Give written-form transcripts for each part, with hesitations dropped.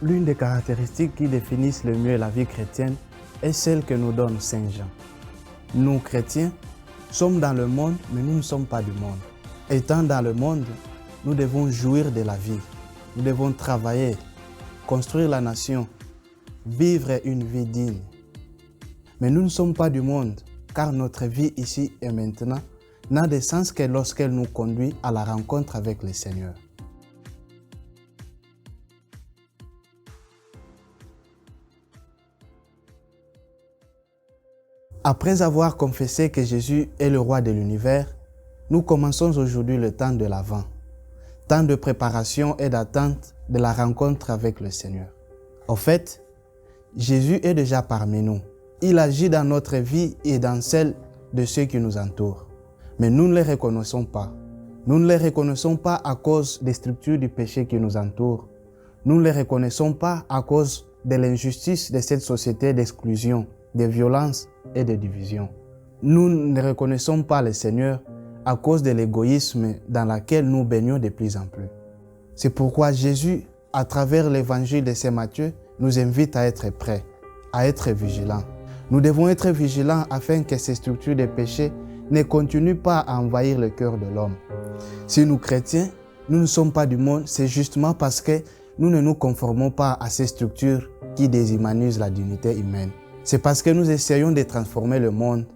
L'une des caractéristiques qui définissent le mieux la vie chrétienne est celle que nous donne Saint Jean. Nous, chrétiens, sommes dans le monde, mais nous ne sommes pas du monde. Étant dans le monde, nous devons jouir de la vie. Nous devons travailler, construire la nation, vivre une vie digne. Mais nous ne sommes pas du monde, car notre vie ici et maintenant n'a de sens que lorsqu'elle nous conduit à la rencontre avec le Seigneur. Après avoir confessé que Jésus est le roi de l'univers, nous commençons aujourd'hui le temps de l'Avent, temps de préparation et d'attente de la rencontre avec le Seigneur. En fait, Jésus est déjà parmi nous. Il agit dans notre vie et dans celle de ceux qui nous entourent. Mais nous ne les reconnaissons pas. Nous ne les reconnaissons pas à cause des structures du péché qui nous entourent. Nous ne les reconnaissons pas à cause de l'injustice de cette société d'exclusion, de violence et de division. Nous ne reconnaissons pas le Seigneur à cause de l'égoïsme dans lequel nous baignons de plus en plus. C'est pourquoi Jésus, à travers l'évangile de Saint Matthieu, nous invite à être prêts, à être vigilants. Nous devons être vigilants afin que ces structures de péché ne continuent pas à envahir le cœur de l'homme. Si nous, chrétiens, nous ne sommes pas du monde, c'est justement parce que nous ne nous conformons pas à ces structures qui déshumanisent la dignité humaine. C'est parce que nous essayons de transformer le monde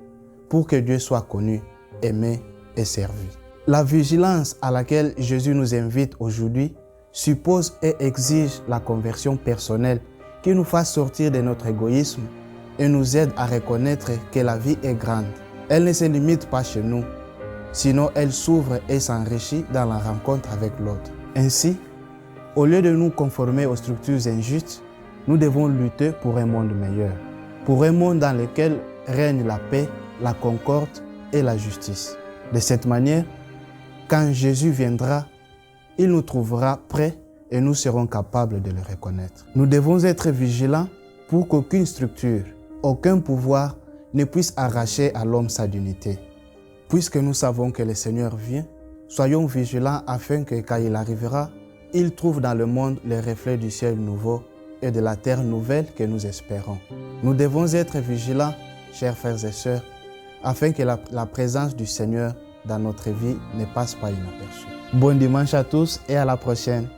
pour que Dieu soit connu, aimé et servi. La vigilance à laquelle Jésus nous invite aujourd'hui suppose et exige la conversion personnelle qui nous fasse sortir de notre égoïsme et nous aide à reconnaître que la vie est grande. Elle ne se limite pas chez nous, sinon elle s'ouvre et s'enrichit dans la rencontre avec l'autre. Ainsi, au lieu de nous conformer aux structures injustes, nous devons lutter pour un monde meilleur, pour un monde dans lequel règne la paix, la concorde et la justice. De cette manière, quand Jésus viendra, il nous trouvera prêts et nous serons capables de le reconnaître. Nous devons être vigilants pour qu'aucune structure, aucun pouvoir ne puisse arracher à l'homme sa dignité. Puisque nous savons que le Seigneur vient, soyons vigilants afin que quand il arrivera, il trouve dans le monde les reflets du ciel nouveau et de la terre nouvelle que nous espérons. Nous devons être vigilants, chers frères et sœurs, afin que la présence du Seigneur dans notre vie ne passe pas inaperçue. Bon dimanche à tous et à la prochaine.